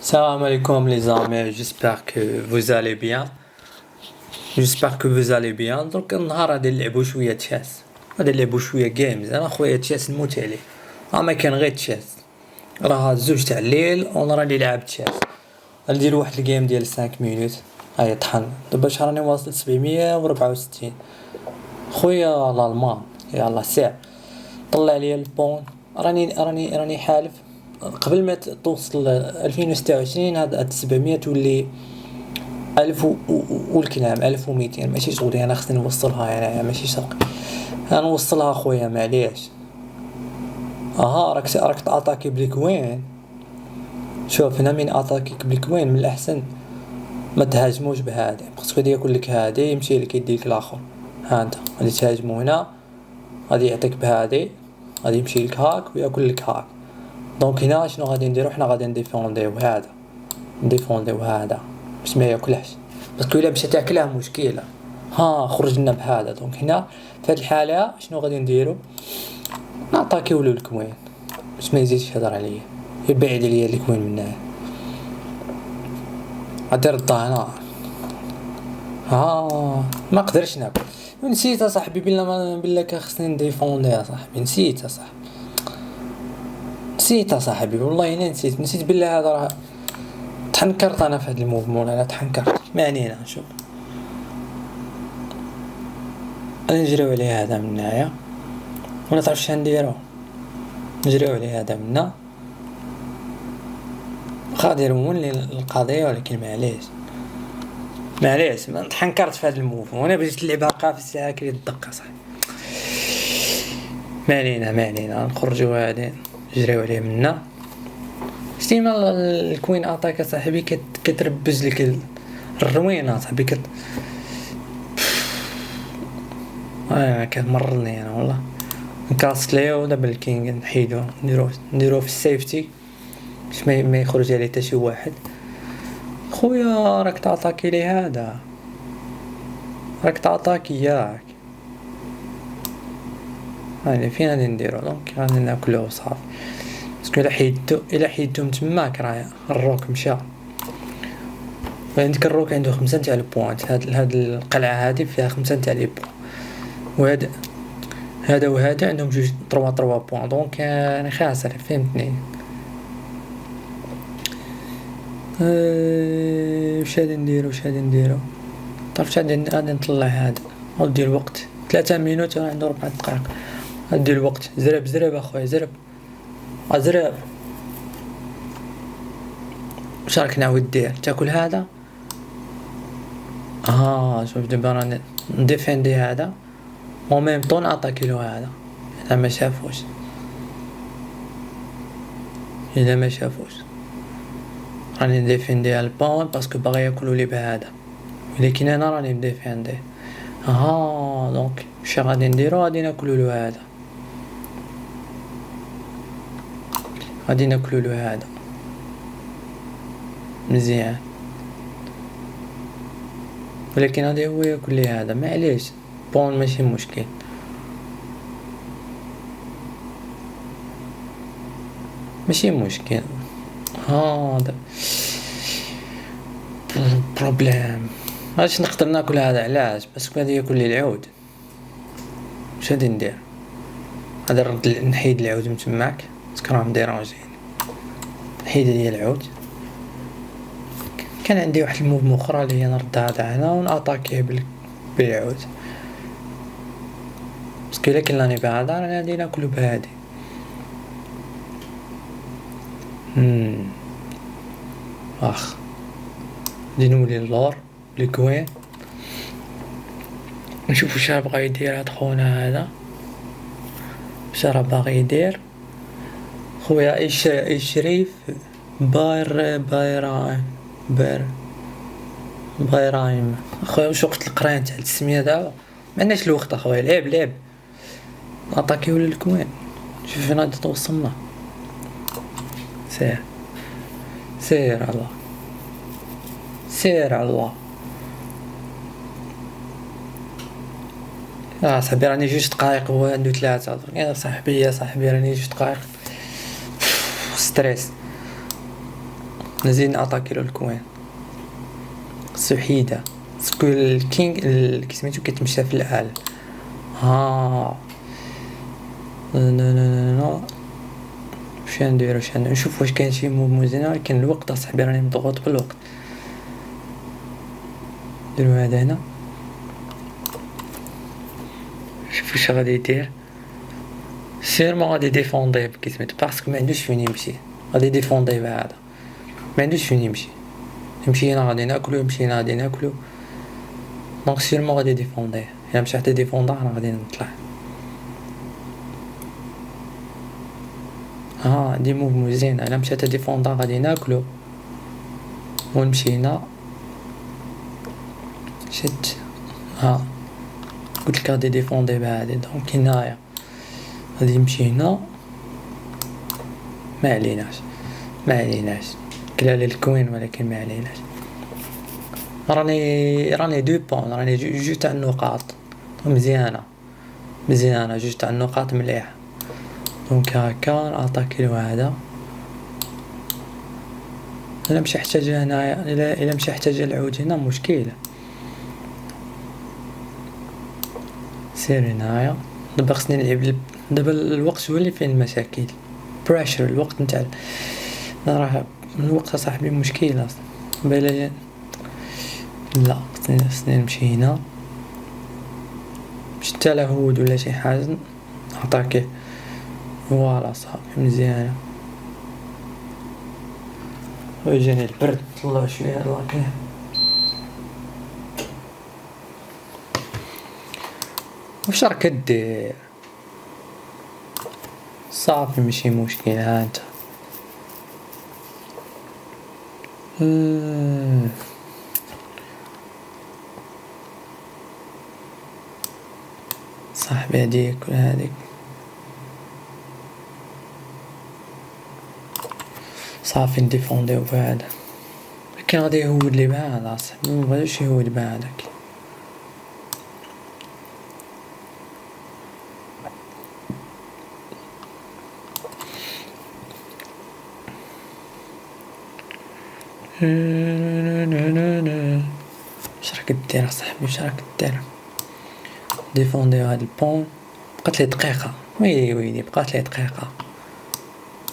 Salam alaikum les amis, j'espère que vous allez bien. J'espère que vous allez bien. درك النهار غادي نلعبو شويه تشاس، غادي نلعبو شويه جيمز. انا خويا تشاس نموت عليه، ما كان غير تشاس. راه زوج تاع الليل وانا راني لعب تشاس. غندير واحد الجيم ديال 5 مينوت. هاي طحن دابا راني واصل 764. خويا الالمان يلاه ساع طلع لي البون. راني حالف قبل ما توصل 2026 هاد 700 تولي 1000 والكلام 1200. ماشي شغلي انا، خصني نوصلها انا، ماشي شرق انا نوصلها خويا معليش. راك تاتاكي بليكوين. شوف هنا من اتاكيك بليكوين من الاحسن ما تهاجموش بهادي، خصك غادي ياكل لك هادي يمشي لك يديك الاخر. ها انت غادي تهاجمو هنا، غادي يعطيك بهادي، غادي يمشي لك هاك وياكل لك هاك. دونك هنا شنو غادي نديرو؟ حنا غادي نديفونديو هذا باش ما ياكلهش، باسكو الا مشى تاكله مشكله. خرج لنا بهذا. دونك هنا في هذه الحاله شنو غادي نديرو؟ نعطاكيو له الكوين باش ما يزيدش يهضر عليا، يبعد عليا الكوين من هنا. غادي نرضى هنا. ما قدرش ناكل، نسيت اصاحبي بالله خصني نديفوندي يا صاحبي. نسيت اصاحبي والله انا نسيت بالله. هذا راه تحنكرت انا في هذا الموفمون. انا تحنكرت، ما علينا. شوف نجريو عليه هذا من هنايا ولا تعرف شنو نديرو؟ نجريو عليه هذا منا غادي نولي القضيه. ولكن معليش ما تحنكرت في هذا الموفمون. انا بغيت نلعبها قافز الساعه كي الدقه صح. ما علينا نخرجوا هذه نجريو عليه منا. ديما الكوين اتاك صاحبي كتربز لك الروينه صاحبي كتمرني انا والله. نكاسليو دابا الكينغ نحيدو نديرو في السيفتي باش ما يخرج عليه حتى شي واحد. خويا راك تعطاكي لي هذا، راك تعطاكي ياك. هاني فين غادي نديرو؟ دونك غادي ناكلو صافي، باسكو الا حيدتو تماك راه الروك مشى. عندك الروك عنده 5 تاع البوينت. هاد القلعه هادي فيها 5 تاع لي بوين، وهذا عندهم جوج 3 بوين. دونك انا خاسر، فهمتني. واش غادي نديرو؟ تعرف غادي نطلع هذا ودير الوقت 3 مينوت. انا عنده 4 دقائق. غادي الوقت زرب اخويا، زرب. واش راك ناوي دير؟ تاكل هذا؟ شوف دابا راني نديفيندي هذا وميم طون اتاكي له هذا. اذا ما شافوش راني نديفيندي البون باسكو باغي ياكلوا لي بهذا، ولكن انا راني نديفيندي. دونك واش غادي نديرو؟ غادي ناكلوا له هذا، مزيان. ولكن هذا هو ياكل لي هذا، معليش بون ماشي مشكل. هذا بروبليم. علاش نقدر ناكل هذا؟ علاش؟ باسكو هذا ياكل لي العود. واش غادي ندير؟ غادي نرد نحيد العود من تماك باسكو راه مديرونجين. نحيد لي العود. كان عندي واحد الموف اخرى اللي هي نرد هذا هنا وناتاكيه بالعود، باسكو الا كلاني بهذا راني غادي ناكلو بهادي. غادي نولي اللور لكوين. نشوفو واش بغا يدير هاد خونا هذا، واش راه باغي يدير. خويا اي شريف بايرايم خويا. واش وقت القرايه تاع التسميه دابا؟ ما عندناش الوقت اخويا. لعب اتاكيو للكوين. شوف فين غادي توصلنا. سير على الله. صاحبي راني 2 دقائق وهو عنده 3. يا صاحبي راني 2 دقائق ستريس. نزيد نعطاكيلو الكوين سحيدة سكو الكينغ كيسميتو كيتمشى في العالم. ها لا واش نديرو نشوف واش كاين شي موف مزيان، ولكن الوقت اصاحبي راني مضغوط بالوقت. نديرو هذا هنا، شوف واش غادي يدير. سيرمون غادي ديفونديه كيسميتو باسكو ما عندوش فين يمشي، غادي ديفونديه بهذا ما عندوش فين يمشي. يمشي هنا غادي ناكلو، يمشي هنا غادي ناكلو، دونك سيرمون غادي ديفونديه. الا مشى حتى ديفوندا انا غادي نطلع. ها دي موف مزيانه. الا مشى حتى ديفوندا غادي ناكلو ونمشي هنا. شت ها قلت لك غادي ديفوندي بهادي، دونك هنايا غادي يمشي هنا. ما عليناش كلا للكوين، ولكن ما عليناش. راني دو بون، راني جوج تاع النقاط مزيانه جوج تاع النقاط مليحه. دونك هكا نعطاكيلو هذا. الا مشى يحتاج هنايا، الا مشى يحتاج العود هنا مشكله. سير هنايا. دابا خصني نلعب دابا الوقت هو اللي فيه المشاكل. بريشر الوقت نتاع راه الوقت صاحبي مشكله بالا. لا خصني نمشي هنا. مشيت حتى لهود ولا شي حاجه نعطاكيه. فوالا صافي مزيانه. ويجيني البرد طلع شويه لاكي. واش راك دير؟ صافي ماشي مشكل. ها انت صاحبي هاديك ولا هاديك صافي نديفونديو بهذا. لكن غادي يهود لي بهذا صاحبي، مبغاش يهود بهذاك. واش راك دير صاحبي؟ واش راك دير؟ ديفونديو هاد البون. بقات لي دقيقه. ويلي بقات لي دقيقه.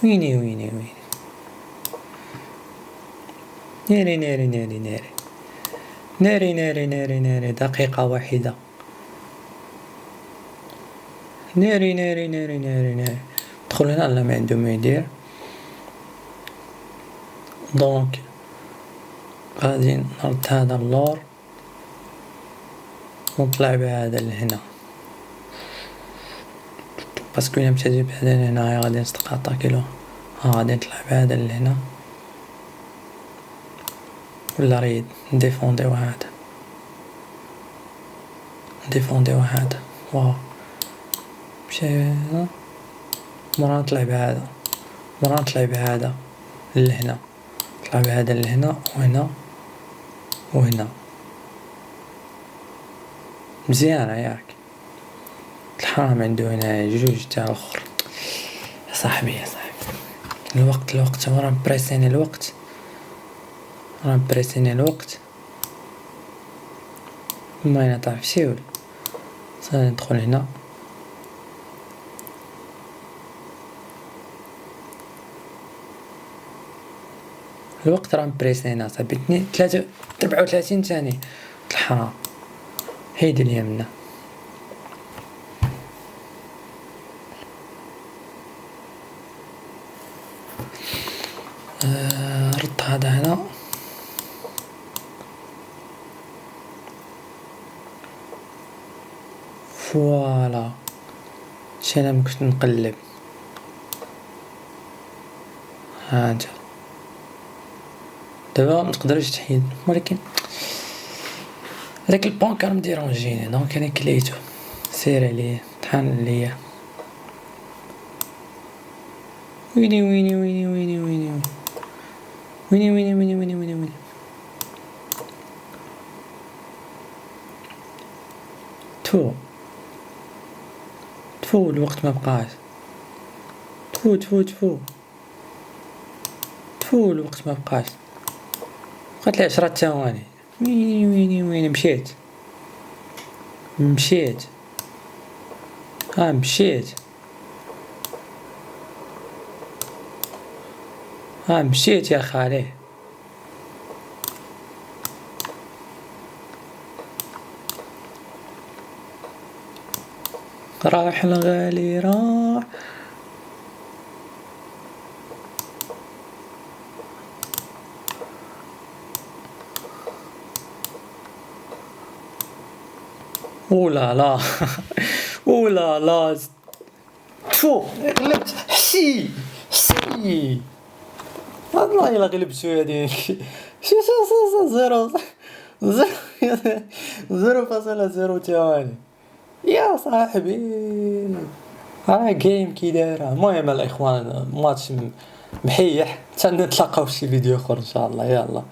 ويني ناري دقيقه واحده. ناري دخل هنا. لا ما عنده ما يدير. دونك غادي نرد هذا اللور ونطلع بهذا لهنا، باسكو الا مشيت بهذا لهنا غادي نستقاطع كيلو. غادي نطلع بهذا لهنا ولا ريد نديفونديو هذا. واو مشي هنا. مرة نطلع بهذا لهنا. نطلع بهذا لهنا وهنا مزيانة ياك. الحرام عنده هنا جوج تاع الاخر. يا صاحبي الوقت راه بريسيني الوقت. ما انا تعرف شي ولا ندخل هنا. الوقت راه بريسينا صاحبي. 34 ثانية. الحرام هيدي اليمنى. رد هذا هنا. فوالا شي انا كنت نقلب. ها انت دابا متقدرش تحيد، ولكن هذاك البانكار مديرونجيني. دونك انا كليتو. سير عليه طحن عليا. ويني تفو الوقت ما بقاش. تفو فو الوقت ما بقاش، بقات لي 10 ثواني. وين مشيت مشيت مشيت يا خالي. راح الغالي راح. اولا لا اولا لا تفو غلبت. حسي والله الا غلبت شويه ديالك. شي زيرو 0.0 ثواني يا صاحبي. ها جيم كي دايره. المهم الاخوان ماتش محيح، تنتلاقاو في شي فيديو اخر ان شاء الله. يلا.